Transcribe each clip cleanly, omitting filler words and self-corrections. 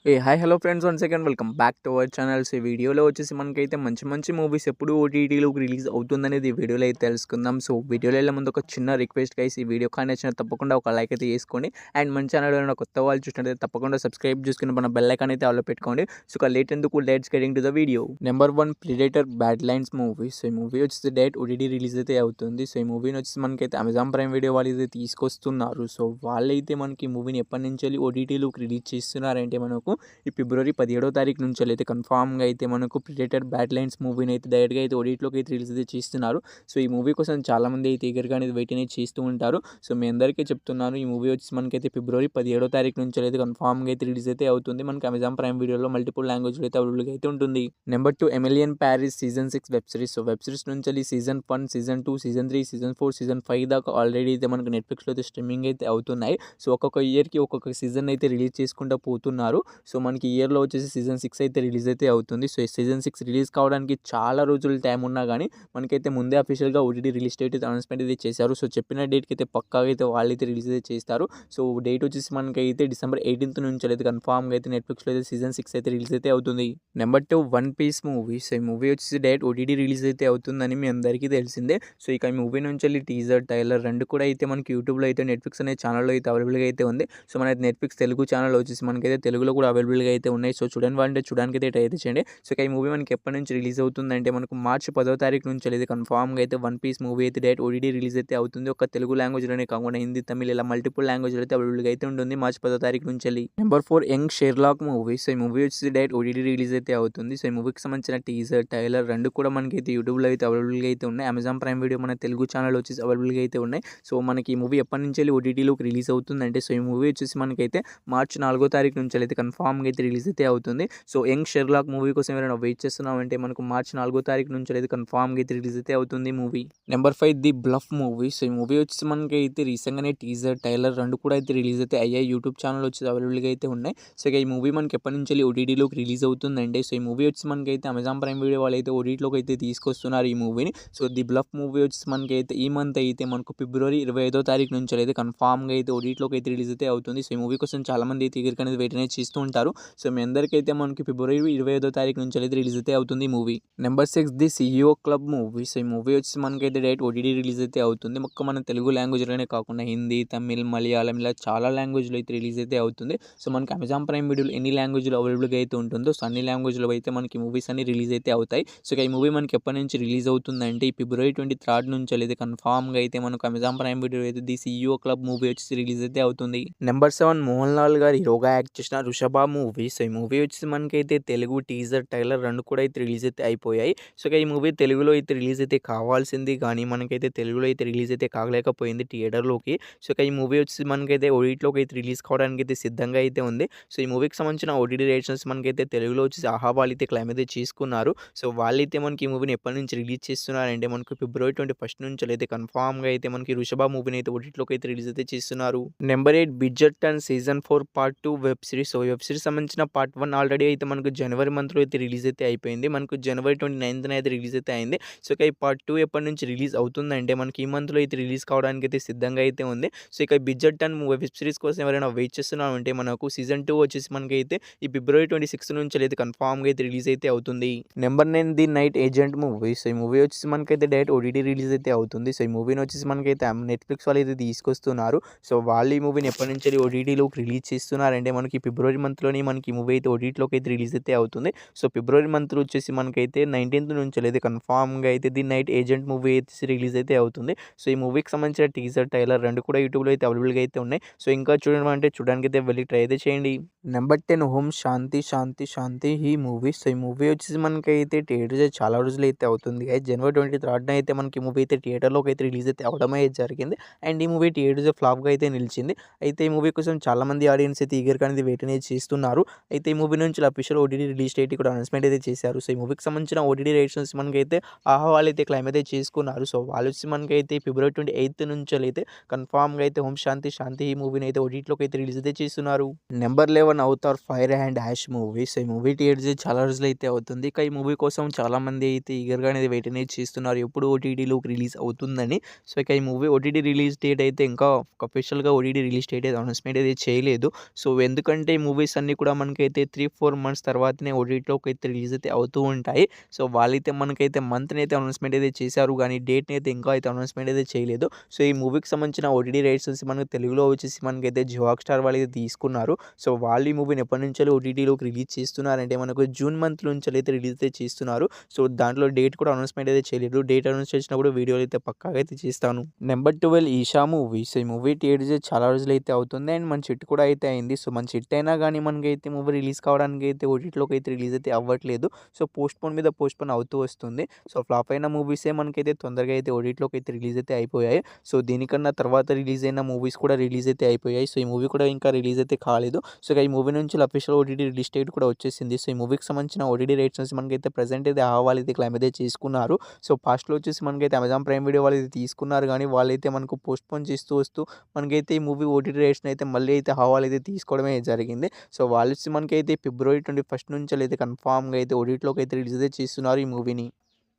Hi hello friends, once again welcome back to our channels. ఈ వీడియోలో వచ్చేసి మనకైతే మంచి మంచి మూవీస్ ఎప్పుడు ఓటీటీలోకి రిలీజ్ అవుతుందనేది ఈ వీడియోలో అయితే తెలుసుకుందాం. సో వీడియోలో వెళ్ళే ముందు ఒక చిన్న రిక్వెస్ట్ గైస్, ఈ వీడియో కానీ నచ్చిన తప్పకుండా ఒక లైక్ అయితే చేసుకోండి. అండ్ మన ఛానల్ కొత్త వాళ్ళు చూసినట్లయితే తప్పకుండా సబ్స్క్రైబ్ చేసుకుని మన బెల్ ఐకాన్ అయితే ఆల్లో పెట్టుకోండి. సో లేట్ ఎందుకు, let's getting to the video. Number 1 predator bad lines movie. So ఈ మూవీ వచ్చేసి డైరెక్ట్ ఓటీటీ రిలీజ్ అయితే అవుతుంది. సో ఈ మూవీని వచ్చేసి మనకైతే అమెజాన్ ప్రైమ్ వీడియో వాళ్ళు అయితే తీసుకొస్తున్నారు. సో వాళ్ళైతే మనకి ఈ మూవీని ఎప్పటి నుంచి వెళ్ళి ఓటీటీలోకి రిలీజ్ చేస్తున్నారంటే మనకు ఈ ఫిబ్రవరి 17వ తారీఖు నుంచి అయితే కన్ఫామ్గా అయితే మనకు ప్రెడేటర్ బ్యాడ్ లైన్స్ మూవీని అయితే డైరెక్ట్గా అయితే ఓటీటీలోకి అయితే రిలీజ్ అయితే చేస్తున్నారు. సో ఈ మూవీ కోసం చాలామంది అయితే ఈగర్గా అనేది వెయిట్ అనేది చేస్తూ ఉంటారు. సో మీ అందరికీ చెప్తున్నాను, ఈ మూవీ వచ్చి మనకైతే ఫిబ్రవరి 17వ తారీఖు నుంచి అయితే కన్ఫామ్గా అయితే రిలీజ్ అయితే అవుతుంది. మనకి అమెజాన్ ప్రైమ్ వీడియోలో మల్టిపుల్ లాంగ్వేజ్లో అయితే అవైలబుల్గా అయితే ఉంటుంది. Number 2 Emily in Paris season 6 web series. So web series నుంచి season 1, season 2, season 3, season 4, season 5 దాకా ఆల్రెడీ అయితే మనకు నెట్ఫ్లిక్స్లో అయితే స్ట్రీమింగ్ అయితే అవుతున్నాయి. సో ఒక్కొక్క ఇయర్కి ఒక్కొక్క సీజన్ అయితే రిలీజ్ చేసుకుంటూ పోతున్నారు. సో మనకి ఇయర్లో వచ్చేసి సీజన్ 6 అయితే రిలీజ్ అయితే అవుతుంది. సో ఈ సీజన్ 6 రిలీజ్ కావడానికి చాలా రోజులు టైం ఉన్నా కానీ మనకైతే ముందే అఫీషియల్గా ఓటీటీ రిలీజ్ డేట్ అయితే అనౌన్స్మెంట్ అయితే చేశారు. సో చెప్పిన డేట్కి అయితే పక్కాగా అయితే వాళ్ళైతే రిలీజ్ అయితే చేస్తారు. సో డేట్ వచ్చేసి మనకైతే డిసెంబర్ 18th నుంచి అయితే కన్ఫామ్గా అయితే నెట్ఫ్లిక్స్లో అయితే సీజన్ 6 అయితే రిలీజ్ అయితే అవుతుంది. Number 2 one piece movie. So ఈ మూవీ వచ్చేసి డైరెక్ట్ ఓటీటీ రిలీజ్ అయితే అవుతుందని మీ అందరికీ తెలిసిందే. సో ఇక ఈ మూవీ నుంచి వెళ్ళి టీజర్, ట్రైలర్ రెండు కూడా అయితే మనకి యూట్యూబ్లో అయితే నెట్ఫ్లిక్స్ అనే ఛానల్లో అయితే అవైలబుల్గా అయితే ఉంది. సో మన నెట్ఫ్లిక్స్ తెలుగు ఛానల్ వచ్చేసి మనకైతే తెలుగులో కూడా అవైలబుల్గా అయితే ఉన్నాయి. సో చూడండి వాళ్ళంటే చూడడానికి అయితే ట్రై అయితే చేయండి. సో ఈ మూవీ మనకి ఎప్పటి నుంచి రిలీజ్ అవుతుందంటే మనకు మార్చి 10వ తారీఖు నుంచి అయితే కన్ఫామ్గా అయితే వన్ పీస్ మూవీ అయితే డైరెక్ట్ ఓటీటీ రిలీజ్ అయితే అవుతుంది. ఒక తెలుగు లాంగ్వేజ్లోనే కాకుండా హిందీ, తమిళ్ ఇలా మల్టిపుల్ లాంగ్వేజ్లో అయితే అవైలబుల్గా అయితే ఉంటుంది మార్చి 10వ తారీఖు నుంచి. Number 4 young Sherlock movie. So ఈ మూవీ వచ్చేసి డైరెక్ట్ ఓటీటీ రిలీజ్ అయితే అవుతుంది. సో ఈ మూవీకి సంబంధించిన టీజర్, ట్రైలర్ రెండు కూడా మనకైతే యూట్యూబ్లో అయితే అవైలబుల్గా అయితే ఉన్నాయి. అమెజాన్ ప్రైమ్ వీడియో మన తెలుగు ఛానల్ వచ్చేసి అవైలబుల్గా అయితే ఉన్నాయి. సో మనకి ఈ మూవీ ఎప్పటి నుంచి వెళ్ళి ఓటీటీలోకి రిలీజ్ అవుతుందంటే సో ఈ మూవీ వచ్చేసి మనకైతే మార్చి 4వ తారీఖు నుంచి అయితే కన్ఫామ్గా అయితే రిలీజ్ అయితే అవుతుంది. సో యంగ్ షెర్లాక్ మూవీ కోసం ఎవరైనా వెయిట్ చేస్తున్నామంటే మనకు మార్చి 4వ తారీఖు నుంచి అయితే కన్ఫామ్గా అయితే రిలీజ్ అయితే అవుతుంది movie. Number 5 the bluff movie. So ఈ మూవీ వచ్చేసి మనకి అయితే రీసెంట్గానే టీజర్, ట్రైలర్ రెండు కూడా అయితే రిలీజ్ అయితే అయ్యాయి. యూట్యూబ్ ఛానల్ వచ్చేసి అవైలబుల్గా అయితే ఉన్నాయి. సో ఈ మూవీ మనకి ఎప్పటి నుంచి వెళ్ళి ఓటీటీలోకి రిలీజ్ అవుతుందంటే సో ఈ మూవీ వచ్చి మనకైతే అమెజాన్ ప్రైమ్ వీడియో వాళ్ళు అయితే ఓటీటీలోకి అయితే తీసుకొస్తున్నారు ఈ మూవీని. సో ది బ్లఫ్ మూవీ వచ్చి మనకైతే ఈ మంత్ అయితే మనకు ఫిబ్రవరి 25వ తారీఖు నుంచి అయితే కన్ఫామ్గా అయితే ఓటీటీలోకి అయితే రిలీజ్ అయితే అవుతుంది. సో ఈ మూవీ కోసం చాలామంది అయితే ఈగర్గా అనేది వెయిట్ అనేది చేస్తూ ఉంటారు. సో మీ అందరికైతే మనకి ఫిబ్రవరి 25వ తారీఖు నుంచి అయితే రిలీజ్ అయితే అవుతుంది ఈ movie. Number 6 the CEO club movie. So ఈ మూవీ వచ్చి మనకైతే డైరెక్ట్ ఓటీటీ రిలీజ్ అయితే అవుతుంది. మన తెలుగు లాంగ్వేజ్లోనే కాకుండా హిందీ, తమిళ్, మలయాళం ఇలా చాలా లాంగ్వేజ్లో అయితే రిలీజ్ అయితే అవుతుంది. సో మనకి అమెజాన్ ప్రైమ్ వీడియోలో ఎన్ని లాంగ్వేజ్లో అవైలబుల్గా అయితే ఉంటుందో సో అన్ని లాంగ్వేజ్లో అయితే మనకి మూవీస్ అన్ని రిలీజ్ అయితే అవుతాయి. సో ఈ మూవీ మనకి ఎప్పటి నుంచి రిలీజ్ అవుతుందంటే ఈ ఫిబ్రవరి 23rd నుంచి అయితే కన్ఫామ్గా అయితే మనకు అమెజాన్ ప్రైమ్ వీడియో అయితే ది సీఈఓ క్లబ్ మూవీ వచ్చి రిలీజ్ అయితే అవుతుంది. నెంబర్ 7 మోహన్ లాల్ గారు హీరోగా యాక్ట్ చేసిన రుషభ మూవీ. సో ఈ మూవీ వచ్చి మనకైతే తెలుగు టీజర్, ట్రైలర్ రెండు కూడా అయితే రిలీజ్ అయితే అయిపోయాయి. సో ఈ మూవీ తెలుగులో అయితే రిలీజ్ అయితే కావాల్సింది కానీ మనకైతే తెలుగులో అయితే రిలీజ్ అయితే కాగలేకపోయింది థియేటర్లోకి. సో ఈ మూవీ వచ్చి మనకైతే ఓటీటీలోకి అయితే రిలీజ్ కావడానికి అయితే సిద్ధంగా అయితే ఉంది. సో ఈ మూవీకి సంబంధించిన ఓటీటీ రైట్స్ మనకైతే తెలుగులో వచ్చేసి ఆహా వాళ్ళు అయితే క్లైమ్ అయితే చేసుకున్నారు. సో వాళ్ళైతే మనకి ఈ మూవీని ఎప్పటి నుంచి రిలీజ్ చేస్తున్నారంటే మనకు ఫిబ్రవరి 21st నుంచి అయితే కన్ఫామ్గా అయితే మనకి రుషభ మూవీని అయితే ఓటీటీలోకి అయితే రిలీజ్ అయితే చేస్తున్నారు. Number 8 Bridgerton season 4 part 2 web series. So web series సంబంధించిన పార్ట్ 1 ఆల్రెడీ అయితే మనకు జనవరి మంత్లో అయితే రిలీజ్ అయితే అయిపోయింది. మనకు జనవరి 29th అయితే రిలీజ్ అయితే అయింది. సో ఈ పార్ట్ 2 ఎప్పటి నుంచి రిలీజ్ అవుతుందంటే మనకి ఈ మంత్లో అయితే రిలీజ్ కావడానికి అయితే సిద్ధంగా అయితే ఉంది. సో బిడ్జెర్టన్ వెబ్ సిరీస్ కోసం ఎవరైనా వెయిట్ చేస్తున్నామంటే మనకు సీజన్ 2 వచ్చేసి మనకైతే ఈ ఫిబ్రవరి 26 నుంచి అయితే కన్ఫామ్గా అయితే రిలీజ్ అయితే అవుతుంది. Number 9 the night agent movie. So ఈ మూవీ వచ్చేసి మనకైతే డైరెక్ట్ ఓటీటీ రిలీజ్ అయితే అవుతుంది. సో ఈ మూవీని వచ్చేసి మనకైతే నెట్ఫ్లిక్స్ వాళ్ళు అయితే తీసుకొస్తున్నారు. సో వాళ్ళు ఈ మూవీని ఎప్పటి నుంచి ఓటీటీలోకి రిలీజ్ చేస్తున్నారంటే మనకి ఫిబ్రవరి మంత్లోనే మనకి ఈ మూవీ అయితే ఓటీటీలోకి అయితే రిలీజ్ అయితే అవుతుంది. సో ఫిబ్రవరి మంత్లో వచ్చేసి మనకైతే 19th నుంచి అయితే కన్ఫామ్గా అయితే ది నైట్ ఏజెంట్ మూవీ అయితే రిలీజ్ అయితే అవుతుంది. సో ఈ మూవీకి సంబంధించిన టీజర్, ట్రైలర్ రెండు కూడా యూట్యూబ్లో అయితే అవైలబుల్గా అయితే ఉన్నాయి. సో ఇంకా చూడమంటే చూడడానికి అయితే వెళ్ళి ట్రై అయితే చేయండి. నెంబర్ 10 హోమ్ శాంతి శాంతి శాంతి ఈ మూవీ. సో ఈ మూవీ వచ్చేసి మనకైతే థియేటర్స్ చాలా రోజులు అయితే అవుతుంది. జనవరి 23rd అయితే మనకి మూవీ అయితే థియేటర్లోకి అయితే రిలీజ్ అయితే అవడమే జరిగింది. అండ్ ఈ మూవీ థియేటర్స్ ఫ్లాప్గా అయితే నిలిచింది. అయితే ఈ మూవీ కోసం చాలామంది ఆడియన్స్ అయితే ఈగర్గా అనేది వెయిట్ అనేది చేస్తున్నారు. అయితే ఈ మూవీ నుంచి అఫీషియల్ ఓటీటీ రిలీజ్ డేట్ కూడా అనౌన్స్మెంట్ అయితే చేశారు. సో ఈ మూవీకి సంబంధించిన ఓటీటీ రైట్స్ మనకైతే ఆహా వాళ్ళు అయితే క్లైమ్ అయితే చేసుకున్నారు. సో వాళ్ళు వచ్చి మనకైతే ఫిబ్రవరి 28th నుంచి అయితే కన్ఫామ్గా అయితే హోమ్ శాంతి శాంతి ఈ మూవీని అయితే ఓటీటీలోకి అయితే రిలీజ్ అయితే చేస్తున్నారు. Number 11 Avatar Fire and Ash movie. So ఈ మూవీ థియేటర్స్ చాలా రోజులు అయితే అవుతుంది. ఇక ఈ మూవీ కోసం చాలామంది అయితే ఈగర్గా అనేది వెయిట్ అనేది చేస్తున్నారు ఎప్పుడు ఓటీటీలోకి రిలీజ్ అవుతుందని. సో ఇక ఈ మూవీ ఓటీటీ రిలీజ్ డేట్ అయితే ఇంకా అఫీషియల్గా ఓటీటీ రిలీజ్ డేట్ అయితే అనౌన్స్మెంట్ అయితే చేయలేదు. సో ఎందుకంటే ఈ మూవీస్ అన్నీ కూడా మనకైతే 3-4 మంత్స్ తర్వాతనే ఓటీటీలోకి అయితే రిలీజ్ అయితే అవుతూ ఉంటాయి. సో, వాళ్ళైతే మనకైతే మంత్‌ని అయితే అనౌన్స్‌మెంట్ అయితే చేశారు గానీ, డేట్‌ని అయితే ఇంకా అయితే అనౌన్స్‌మెంట్ అయితే చేయలేదు. సో, ఈ మూవీకి సంబంధించిన ఓటీటీ రైట్స్ మనకు తెలుగులో వచ్చేసి మనకైతే జియో హాట్‌స్టార్ వాళ్ళైతే తీసుకున్నారు. సో, వాళ్ళు ఈ మూవీని ఎప్పటినుంచో ఓటీటీలోకి రిలీజ్ చేస్తున్నారంటే మనకు జూన్ మంత్ నుంచెల్లయితే రిలీజ్ అయితే చేస్తున్నారు. సో, దాంట్లో డేట్ కూడా అనౌన్స్‌మెంట్ అయితే చేయలేదు. డేట్ అనౌన్స్ చేసినప్పుడు వీడియోలు అయితే పక్కాగా అయితే చేస్తాను. Number 12 Eesha movie. సో, ఈ మూవీ థియేటర్ చేసి చాలా రోజులైతే అవుతుంది. అండ్ మంచి హిట్ కూడా అయితే అయింది. సో, మంచి హిట్ అయినా గానీ మనకైతే మూవీ రిలీజ్ కావడానికి అయితే ఓటీటీలోకి అయితే రిలీజ్ అయితే అవ్వట్లేదు. సో, పోస్ట్‌పోన్ మీద పోస్ట్‌పోన్ అవుతూ వస్తుంది. సో, ఫ్లాప్ అయిన మూవీసే మనకైతే తొందరగా అయితే ఓటీటీలోకి అయితే రిలీజ్ అయితే అయిపోయాయి. సో, దీనికన్నా తర్వాత రిలీజ్ అయిన మూవీస్ కూడా రిలీజ్ అయితే అయిపోయాయి. సో, ఈ మూవీ కూడా ఇంకా రిలీజ్ అయితే కాలేదు. సో, ఇక ఈ మూవీ నుంచి అఫీషియల్ ఓటీటీ రిలీజ్ డేట్ కూడా వచ్చేసింది. సో, ఈ మూవీకి సంబంధించిన ఓటీటీ రైట్స్ నుంచి మనకైతే ప్రెజెంట్ అయితే వాళ్ళైతే క్లెయిమ్ అయితే చేసుకున్నారు. సో, ఫస్ట్‌లో వచ్చేసి మనకైతే అమెజాన్ ప్రైమ్ వీడియో వాళ్ళైతే తీసుకున్నారు గానీ, వాళ్ళైతే మనకు పోస్ట్‌పోన్ చేస్తూ వస్తూ మనకైతే ఈ మూవీ ఓటీటీ రైట్స్‌ని అయితే మళ్ళీ అయితే వాళ్ళైతే తీసుకోవడమే జరిగింది. సో, వాళ్ళొచ్చి మనకైతే ఫిబ్రవరి 21 నుంచెల్లయితే కన్ఫర్మ్‌గా అయితే ఓటీటీలోకి అయితే రిలీజ్ అయితే చేస్తున్నారు ఈ మూవీని.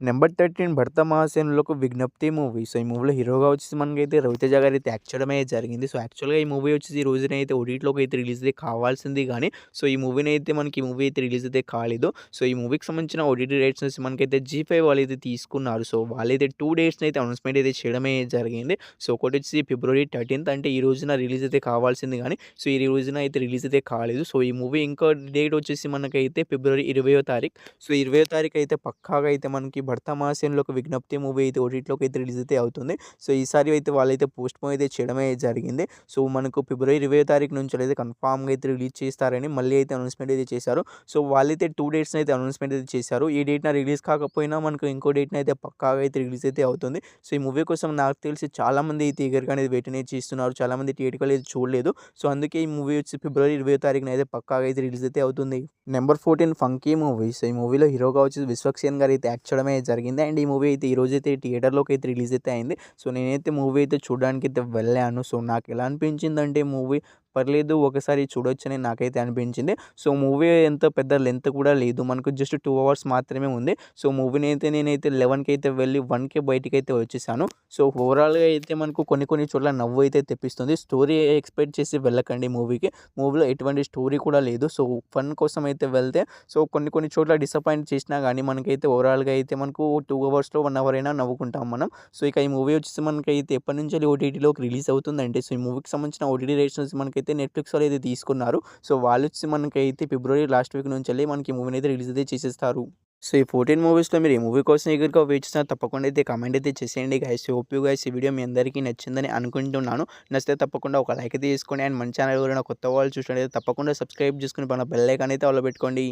నెంబర్ 13 భరత మహాసేనులకు విజ్ఞప్తి మూవీ. సో, ఈ మూవీలో హీరోగా వచ్చేసి మనకైతే రవితేజ గారైతే యాక్ట్ చేయడమే జరిగింది. సో, యాక్చువల్‌గా ఈ మూవీ వచ్చేసి ఈ రోజునైతే ఓటీటీలోకి అయితే రిలీజ్ అయితే కావాల్సింది గానీ, సో, ఈ మూవీని అయితే మనకి ఈ మూవీ అయితే రిలీజ్ అయితే కాలేదు. సో, ఈ మూవీకి సంబంధించిన ఓటీటీ రైట్స్ వచ్చి మనకైతే జీ5 వాళ్ళైతే తీసుకున్నారు. సో, వాళ్ళైతే 2 డేట్స్‌ని అయితే అనౌన్స్‌మెంట్ అయితే చేయడమే జరిగింది. సో, ఒకటొచ్చి ఫిబ్రవరి 13th అంటే ఈ రోజున రిలీజ్ అయితే కావాల్సింది గానీ, సో, ఈ రోజున అయితే రిలీజ్ అయితే కాలేదు. సో, ఈ మూవీ ఇంకో డేట్ వచ్చేసి మనకైతే ఫిబ్రవరి 20వ తారీఖు. సో, 20వ తారీఖు అయితే పక్కాగా అయితే మనకి భరత మహాసేనులో ఒక విజ్ఞప్తి మూవీ అయితే ఓటీటీలోకి అయితే రిలీజ్ అయితే అవుతుంది. సో, ఈసారి అయితే వాళ్ళైతే పోస్ట్‌పోన్ అయితే చేయడమే జరిగింది. సో, మనకు ఫిబ్రవరి 20వ తారీఖు నుంచి అయితే కన్ఫర్మ్‌గా అయితే రిలీజ్ చేస్తారని మళ్ళీ అయితే అనౌన్స్‌మెంట్ అయితే చేశారు. సో, వాళ్ళైతే 2 డేట్స్‌ని అయితే అనౌన్స్‌మెంట్ అయితే చేశారు. ఈ డేట్‌న రిలీజ్ కాకపోయినా మనకు ఇంకో డేట్‌న అయితే పక్కాగా అయితే రిలీజ్ అయితే అవుతుంది. సో, ఈ మూవీ కోసం నాకు తెలిసి చాలామంది అయితే ఈగర్‌గా అనేది వెయిట్ అనేది చేస్తున్నారు. చాలామంది థియేటర్‌కి వెళ్ళి చూడలేదు. సో, అందుకే ఈ మూవీ వచ్చి ఫిబ్రవరి 20వ తారీఖున అయితే పక్కాగా అయితే రిలీజ్ అయితే అవుతుంది. Number 14 funky movie. సో, ఈ మూవీలో హీరోగా వచ్చేసి విశ్వక్సేన్ గారు అయితే యాక్ట్ చేయడమే జరిగింది. అండ్ ఈ మూవీ అయితే ఈరోజైతే థియేటర్‌లోకి అయితే రిలీజ్ అయితే అయింది. సో, నేనైతే మూవీ అయితే చూడడానికైతే వెళ్ళాను. సో, నాకెలా అనిపించిందంటే మూవీ పర్లేదు ఒకసారి చూడొచ్చని నాకైతే అనిపించింది. సో, మూవీ ఎంత పెద్ద లెంత్ కూడా లేదు. మనకు జస్ట్ 2 అవర్స్ మాత్రమే ఉంది. సో, మూవీని అయితే నేనైతే 11కి అయితే వెళ్ళి 1కి బయటికైతే వచ్చేసాను. సో, ఓవరాల్‌గా అయితే మనకు కొన్ని కొన్ని చోట్ల నవ్వు అయితే తెప్పిస్తుంది. స్టోరీ ఎక్స్‌పెక్ట్ చేసి వెళ్ళకండి మూవీకి. మూవీలో ఎటువంటి స్టోరీ కూడా లేదు. సో, ఫన్ కోసం అయితే వెళ్తే సో, కొన్ని కొన్ని చోట్ల డిసప్పాయింట్ చేసినా గానీ మనకైతే ఓవరాల్‌గా అయితే మనకు 2 అవర్స్‌లో 1 అవర్ అయినా నవ్వుకుంటాం మనం. సో, ఇక ఈ మూవీ వచ్చేసి మనకైతే ఎప్పటినుంచెల్లి ఓటీటీలోకి రిలీజ్ అవుతుందంటే సో, ఈ మూవీకి సంబంధించిన ఓటీటీ రైట్స్ నుంచి మనకైతే నెట్‌ఫ్లిక్స్ వాళ్ళైతే తీసుకున్నారు. సో, వాళ్ళొచ్చి మనకైతే ఫిబ్రవరి లాస్ట్ వీక్ నుంచెల్లి మనకి ఈ మూవీని అయితే రిలీజ్ అయితే చేసేస్తారు. సో, ఈ 14 మూవీస్‌లో మీరు ఏ మూవీ కోసం ఎగర్‌గా వెయిట్ చేస్తున్నా తప్పకుండా అయితే కామెంట్ అయితే చేసేయండి గైస్. హోప్ యూ గైస్ ఈ వీడియో మీ అందరికీ నచ్చిందని అనుకుంటున్నాను. నచ్చితే తప్పకుండా ఒక లైక్ అయితే చేసుకోండి. అండ్ మన ఛానల్ ఎవరైనా కొత్త వాళ్ళు చూసినట్లయితే తప్పకుండా సబ్స్క్రైబ్ చేసుకొని పక్కన బెల్ ఐకాన్ అయితే ఆన్‌లో పెట్టుకోండి.